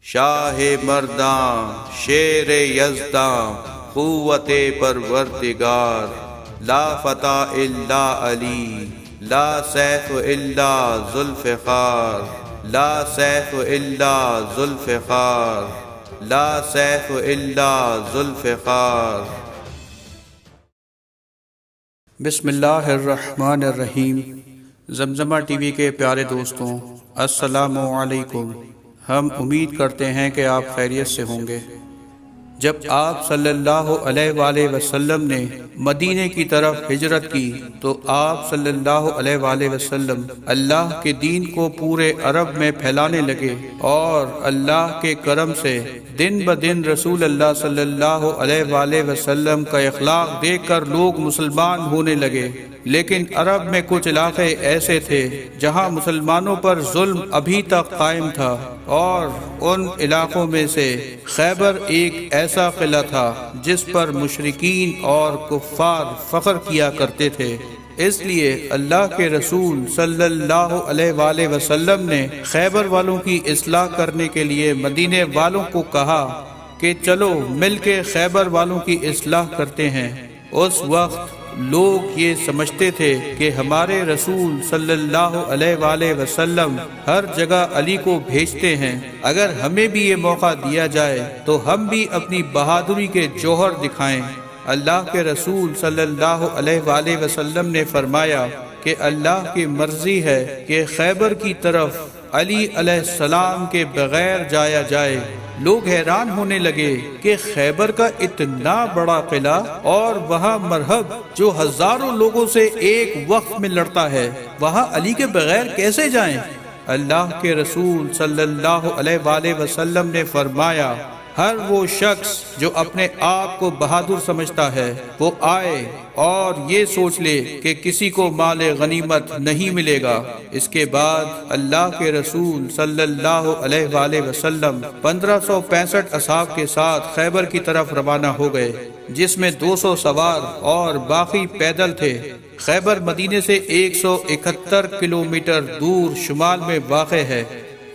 شاہ مرداں شیر یزداں قوت پروردگار، لا فتح الا علی، لا سیف الا ذوالفقار، لا سیف الا ذوالفقار، لا سیف الا ذوالفقار۔ بسم اللہ الرحمن الرحیم۔ زمزمہ ٹی وی کے پیارے دوستوں، السلام علیکم۔ ہم امید کرتے ہیں کہ آپ خیریت سے ہوں گے۔ جب آپ صلی اللہ علیہ وآلہ وسلم نے مدینے کی طرف ہجرت کی تو آپ صلی اللہ علیہ وآلہ وسلم اللہ کے دین کو پورے عرب میں پھیلانے لگے، اور اللہ کے کرم سے دن بدن رسول اللہ صلی اللہ علیہ وآلہ وسلم کا اخلاق دیکھ کر لوگ مسلمان ہونے لگے۔ لیکن عرب میں کچھ علاقے ایسے تھے جہاں مسلمانوں پر ظلم ابھی تک قائم تھا، اور ان علاقوں میں سے خیبر ایک ایسا قلعہ تھا جس پر مشرکین اور کفار فخر کیا کرتے تھے۔ اس لیے اللہ کے رسول صلی اللہ علیہ وآلہ وسلم نے خیبر والوں کی اصلاح کرنے کے لیے مدینے والوں کو کہا کہ چلو مل کے خیبر والوں کی اصلاح کرتے ہیں۔ اس وقت لوگ یہ سمجھتے تھے کہ ہمارے رسول صلی اللہ علیہ وآلہ وسلم ہر جگہ علی کو بھیجتے ہیں، اگر ہمیں بھی یہ موقع دیا جائے تو ہم بھی اپنی بہادری کے جوہر دکھائیں۔ اللہ کے رسول صلی اللہ علیہ وآلہ وسلم نے فرمایا کہ اللہ کی مرضی ہے کہ خیبر کی طرف علی علیہ السلام کے بغیر جایا جائے۔ لوگ حیران ہونے لگے کہ خیبر کا اتنا بڑا قلعہ اور وہاں مرہب جو ہزاروں لوگوں سے ایک وقت میں لڑتا ہے، وہاں علی کے بغیر کیسے جائیں؟ اللہ کے رسول صلی اللہ علیہ وآلہ وسلم نے فرمایا، ہر وہ شخص جو اپنے آپ کو بہادر سمجھتا ہے وہ آئے اور یہ سوچ لے کہ کسی کو مال غنیمت نہیں ملے گا۔ اس کے بعد اللہ کے رسول صلی اللہ علیہ وآلہ وسلم 1565 اصحاب کے ساتھ خیبر کی طرف روانہ ہو گئے، جس میں 200 سوار اور باقی پیدل تھے۔ خیبر مدینے سے 171 کلومیٹر دور شمال میں واقع ہے۔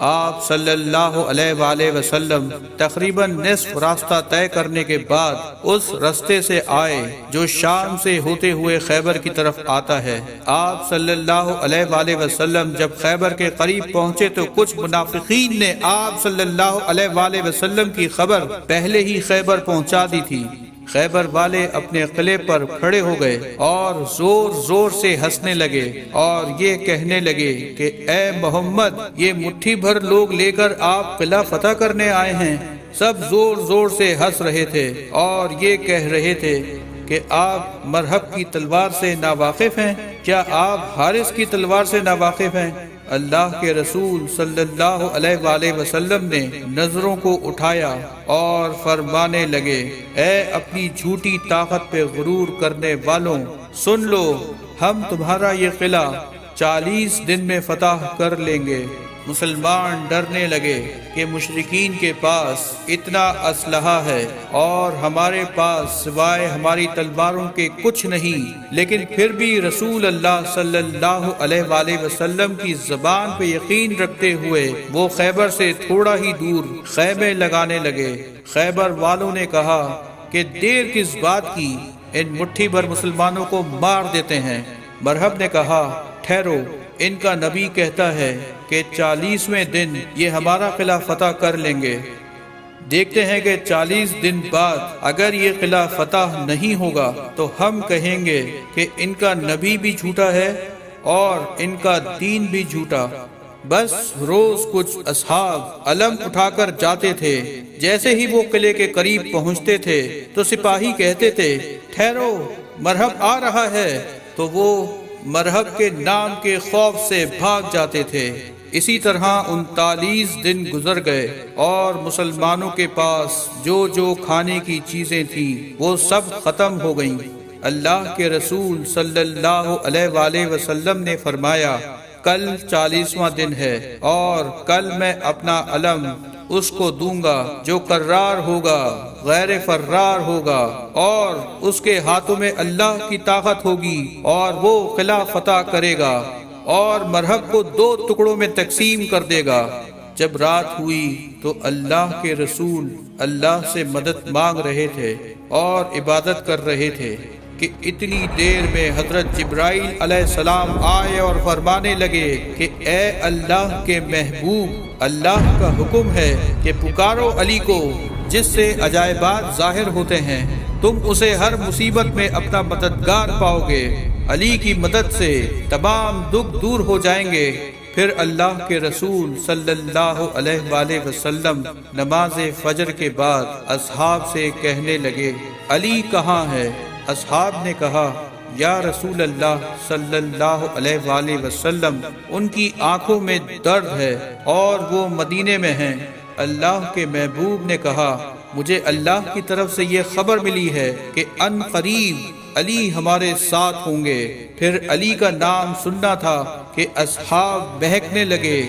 آپ صلی اللہ علیہ وآلہ وسلم تقریباً نصف راستہ طے کرنے کے بعد اس رستے سے آئے جو شام سے ہوتے ہوئے خیبر کی طرف آتا ہے۔ آپ صلی اللہ علیہ وآلہ وسلم جب خیبر کے قریب پہنچے تو کچھ منافقین نے آپ صلی اللہ علیہ وآلہ وسلم کی خبر پہلے ہی خیبر پہنچا دی تھی۔ خیبر والے اپنے قلعے پر کھڑے ہو گئے اور زور زور سے ہنسنے لگے اور یہ کہنے لگے کہ اے محمد، یہ مٹھی بھر لوگ لے کر آپ قلعہ فتح کرنے آئے ہیں۔ سب زور زور سے ہنس رہے تھے اور یہ کہہ رہے تھے کہ آپ مرہب کی تلوار سے ناواقف ہیں؟ کیا آپ حارث کی تلوار سے ناواقف ہیں؟ اللہ کے رسول صلی اللہ علیہ وآلہ وسلم نے نظروں کو اٹھایا اور فرمانے لگے، اے اپنی جھوٹی طاقت پہ غرور کرنے والوں، سن لو، ہم تمہارا یہ قلعہ 40 دن میں فتح کر لیں گے۔ مسلمان ڈرنے لگے کہ مشرکین کے پاس اتنا اسلحہ ہے اور ہمارے پاس سوائے ہماری تلواروں کے کچھ نہیں، لیکن پھر بھی رسول اللہ صلی اللہ علیہ وآلہ وسلم کی زبان پہ یقین رکھتے ہوئے وہ خیبر سے تھوڑا ہی دور خیمے لگانے لگے۔ خیبر والوں نے کہا کہ دیر کس بات کی، ان مٹھی بھر مسلمانوں کو مار دیتے ہیں۔ مرہب نے کہا، ٹھہرو، ان کا نبی کہتا ہے کہ 40ویں دن یہ ہمارا قلعہ فتح کر لیں گے۔ دیکھتے ہیں کہ 40 دن بعد اگر یہ قلعہ فتح نہیں ہوگا تو ہم کہیں گے کہ ان کا نبی بھی جھوٹا ہے اور ان کا دین بھی جھوٹا۔ بس روز کچھ اصحاب علم اٹھا کر جاتے تھے، جیسے ہی وہ قلعے کے قریب پہنچتے تھے تو سپاہی کہتے تھے، ٹھہرو، مرہب آ رہا ہے، تو وہ مرہب کے نام کے خوف سے بھاگ جاتے تھے۔ اسی طرح 39 دن گزر گئے اور مسلمانوں کے پاس جو جو کھانے کی چیزیں تھیں وہ سب ختم ہو گئیں۔ اللہ کے رسول صلی اللہ علیہ وآلہ وسلم نے فرمایا، کل 40واں دن ہے اور کل میں اپنا علم اس کو دوں گا جو کرار ہوگا، غیر فرار ہوگا، اور اس کے ہاتھوں میں اللہ کی طاقت ہوگی اور وہ قلعہ فتح کرے گا اور مرہب کو 2 ٹکڑوں میں تقسیم کر دے گا۔ جب رات ہوئی تو اللہ کے رسول اللہ سے مدد مانگ رہے تھے اور عبادت کر رہے تھے کہ اتنی دیر میں حضرت جبرائیل علیہ السلام آئے اور فرمانے لگے کہ اے اللہ کے محبوب، اللہ کا حکم ہے کہ پکارو علی کو، جس سے عجائبات ظاہر ہوتے ہیں، تم اسے ہر مصیبت میں اپنا مددگار پاؤ گے، علی کی مدد سے تمام دکھ دور ہو جائیں گے۔ پھر اللہ کے رسول صلی اللہ علیہ وآلہ وسلم نماز فجر کے بعد اصحاب سے کہنے لگے، علی کہاں ہے؟ اصحاب نے کہا، یا رسول اللہ صلی اللہ علیہ وآلہ وسلم، ان کی آنکھوں میں درد ہے اور وہ مدینے میں ہیں۔ اللہ کے محبوب نے کہا، مجھے اللہ کی طرف سے یہ خبر ملی ہے کہ ان قریب علی ہمارے ساتھ ہوں گے۔ پھر علی کا نام سننا تھا کہ اصحاب بہکنے لگے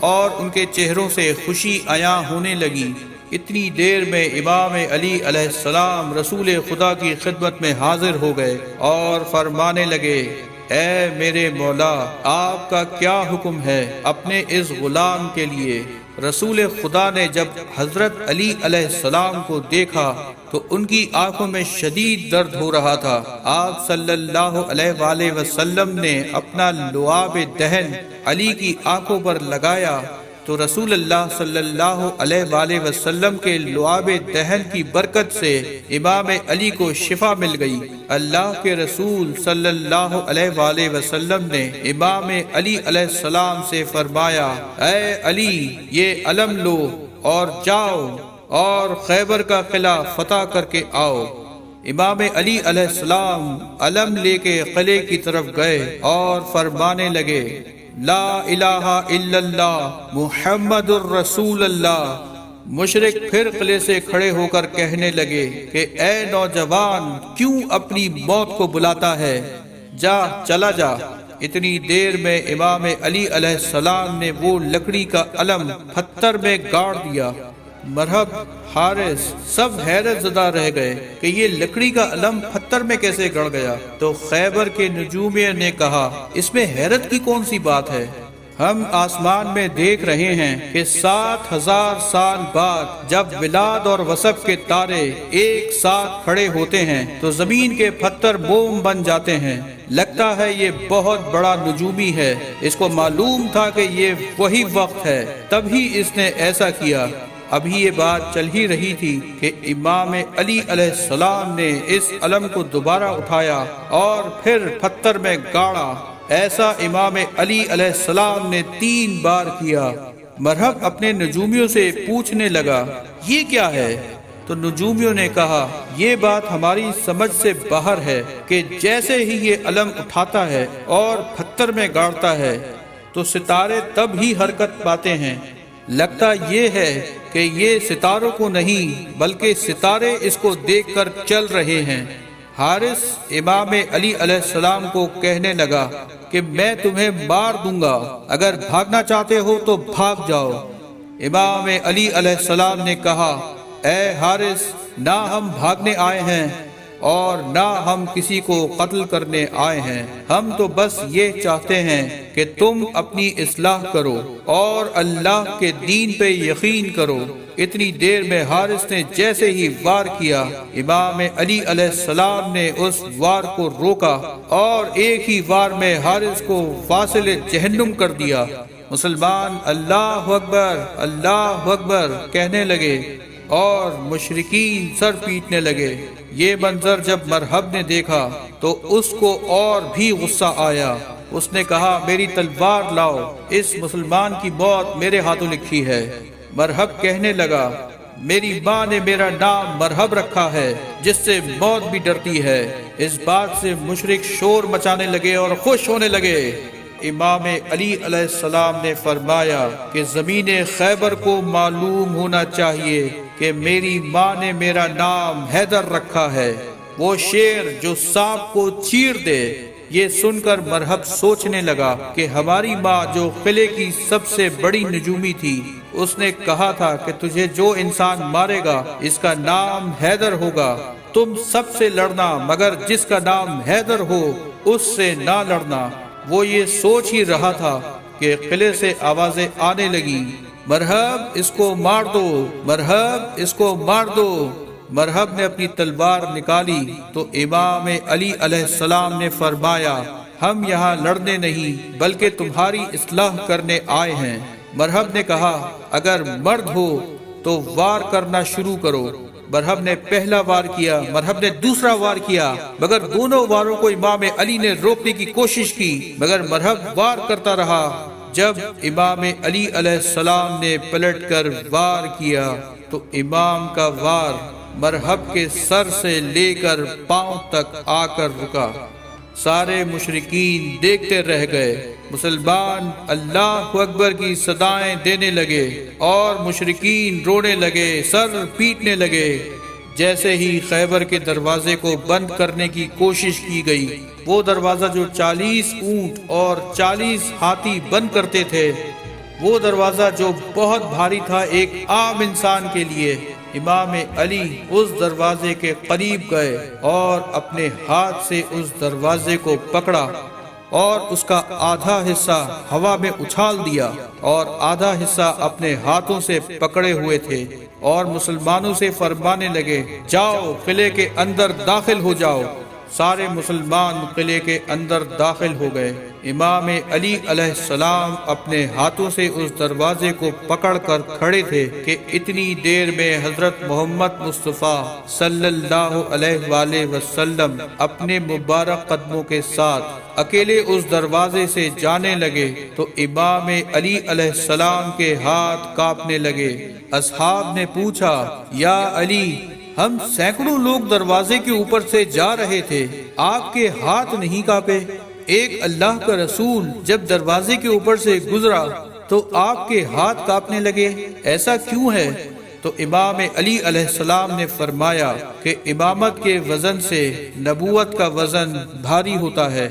اور ان کے چہروں سے خوشی عیاں ہونے لگی۔ اتنی دیر میں امام علی علیہ السلام رسول خدا کی خدمت میں حاضر ہو گئے اور فرمانے لگے، اے میرے مولا، آپ کا کیا حکم ہے اپنے اس غلام کے لیے؟ رسول خدا نے جب حضرت علی علیہ السلام کو دیکھا تو ان کی آنکھوں میں شدید درد ہو رہا تھا۔ آپ صلی اللہ علیہ وآلہ وسلم نے اپنا لعاب دہن علی کی آنکھوں پر لگایا تو رسول اللہ صلی اللہ علیہ وآلہ وسلم کے لعاب دہن کی برکت سے امام علی کو شفا مل گئی۔ اللہ کے رسول صلی اللہ علیہ وآلہ وسلم نے امام علی علیہ السلام سے فرمایا، اے علی، یہ علم لو اور جاؤ اور خیبر کا قلعہ فتح کر کے آؤ۔ امام علی علیہ السلام علم لے کے قلعے کی طرف گئے اور فرمانے لگے، لا الہ الا اللہ محمد الرسول اللہ۔ مشرک پھر قلعے سے کھڑے ہو کر کہنے لگے کہ اے نوجوان، کیوں اپنی موت کو بلاتا ہے؟ جا، چلا جا۔ اتنی دیر میں امام علی علیہ السلام نے وہ لکڑی کا علم پتھر میں گاڑ دیا۔ مرحب، حارث سب حیرت زدہ رہ گئے کہ یہ لکڑی کا علم پتھر میں کیسے گڑ گیا۔ تو خیبر کے نجومیہ نے کہا، اس میں حیرت کی کون سی بات ہے؟ ہم آسمان میں دیکھ رہے ہیں کہ 7000 سال بعد جب ولاد اور وصف کے تارے ایک ساتھ کھڑے ہوتے ہیں تو زمین کے پتھر موم بن جاتے ہیں۔ لگتا ہے یہ بہت بڑا نجومی ہے، اس کو معلوم تھا کہ یہ وہی وقت ہے، تبھی اس نے ایسا کیا۔ ابھی یہ بات چل ہی رہی تھی کہ امام علی علیہ السلام نے اس علم کو دوبارہ اٹھایا اور پھر پتھر میں گاڑا۔ ایسا امام علی علیہ السلام نے 3 بار کیا۔ مرحب اپنے نجومیوں سے پوچھنے لگا، یہ کیا ہے؟ تو نجومیوں نے کہا، یہ بات ہماری سمجھ سے باہر ہے کہ جیسے ہی یہ علم اٹھاتا ہے اور پتھر میں گاڑتا ہے تو ستارے تب ہی حرکت پاتے ہیں۔ لگتا یہ ہے کہ یہ ستاروں کو نہیں بلکہ ستارے اس کو دیکھ کر چل رہے ہیں۔ حارث امام علی علیہ السلام کو کہنے لگا کہ میں تمہیں مار دوں گا، اگر بھاگنا چاہتے ہو تو بھاگ جاؤ۔ امام علی علیہ السلام نے کہا، اے حارث، نہ ہم بھاگنے آئے ہیں اور نہ ہم کسی کو قتل کرنے آئے ہیں، ہم تو بس یہ چاہتے ہیں کہ تم اپنی اصلاح کرو اور اللہ کے دین پہ یقین کرو۔ اتنی دیر میں حارث نے جیسے ہی وار کیا، امام علی علیہ السلام نے اس وار کو روکا اور ایک ہی وار میں حارث کو فاصل جہنم کر دیا۔ مسلمان اللہ اکبر اللہ اکبر کہنے لگے اور مشرکین سر پیٹنے لگے۔ یہ منظر جب مرحب نے دیکھا تو اس کو اور بھی غصہ آیا۔ اس نے کہا، میری تلوار لاؤ، اس مسلمان کی موت میرے ہاتھوں لکھی ہے۔ مرحب کہنے لگا، میری ماں نے میرا نام مرحب رکھا ہے، جس سے موت بھی ڈرتی ہے۔ اس بات سے مشرک شور مچانے لگے اور خوش ہونے لگے۔ امام علی علیہ السلام نے فرمایا کہ زمین خیبر کو معلوم ہونا چاہیے کہ میری ماں نے میرا نام حیدر رکھا ہے، وہ شیر جو سانپ کو چیر دے۔ یہ سن کر مرحب سوچنے لگا کہ ہماری ماں جو قلعے کی سب سے بڑی نجومی تھی، اس نے کہا تھا کہ تجھے جو انسان مارے گا اس کا نام حیدر ہوگا، تم سب سے لڑنا مگر جس کا نام حیدر ہو اس سے نہ لڑنا۔ وہ یہ سوچ ہی رہا تھا کہ قلعے سے آوازیں آنے لگی، مرحب اس کو مار دو، مرحب اس کو مار دو۔ مرحب نے اپنی تلوار نکالی تو امام علی علیہ السلام نے فرمایا ہم یہاں لڑنے نہیں بلکہ تمہاری اصلاح کرنے آئے ہیں۔ مرحب نے کہا اگر مرد ہو تو وار کرنا شروع کرو۔ مرحب نے پہلا وار کیا، مرحب نے دوسرا وار کیا، مگر دونوں واروں کو امام علی نے روکنے کی کوشش کی، مگر مرحب وار کرتا رہا۔ جب امام علی علیہ السلام نے پلٹ کر وار کیا تو امام کا وار مرحب کے سر سے لے کر پاؤں تک آ کر رکا۔ سارے مشرکین دیکھتے رہ گئے۔ مسلمان اللہ اکبر کی صدائیں دینے لگے اور مشرکین رونے لگے، سر پیٹنے لگے۔ جیسے ہی خیبر کے دروازے کو بند کرنے کی کوشش کی گئی، وہ دروازہ جو 40 اونٹ اور 40 ہاتھی بند کرتے تھے، وہ دروازہ جو بہت بھاری تھا ایک عام انسان کے لیے، امام علی اس دروازے کے قریب گئے اور اپنے ہاتھ سے اس دروازے کو پکڑا اور اس کا آدھا حصہ ہوا میں اچھال دیا اور آدھا حصہ اپنے ہاتھوں سے پکڑے ہوئے تھے، اور مسلمانوں سے فرمانے لگے جاؤ قلعے کے اندر داخل ہو جاؤ۔ سارے مسلمان قلعے کے اندر داخل ہو گئے۔ امام علی علیہ السلام اپنے ہاتھوں سے اس دروازے کو پکڑ کر کھڑے تھے کہ اتنی دیر میں حضرت محمد مصطفیٰ صلی اللہ علیہ وآلہ وسلم اپنے مبارک قدموں کے ساتھ اکیلے اس دروازے سے جانے لگے تو امام علی علیہ السلام کے ہاتھ کانپنے لگے۔ اصحاب نے پوچھا یا علی، ہم سینکڑوں لوگ دروازے کے اوپر سے جا رہے تھے، آپ کے ہاتھ نہیں کانپے؟ ایک اللہ کا رسول جب دروازے کے اوپر سے گزرا تو آپ کے ہاتھ کانپنے لگے، ایسا کیوں ہے؟ تو امام علی علیہ السلام نے فرمایا کہ امامت کے وزن سے نبوت کا وزن بھاری ہوتا ہے،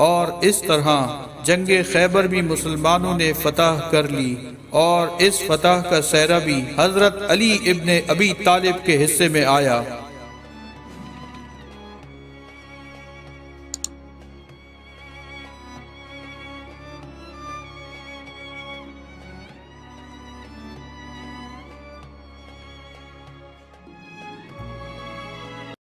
اور اس طرح جنگ خیبر بھی مسلمانوں نے فتح کر لی، اور اس فتح کا سہرا بھی حضرت علی ابن ابی طالب کے حصے میں آیا۔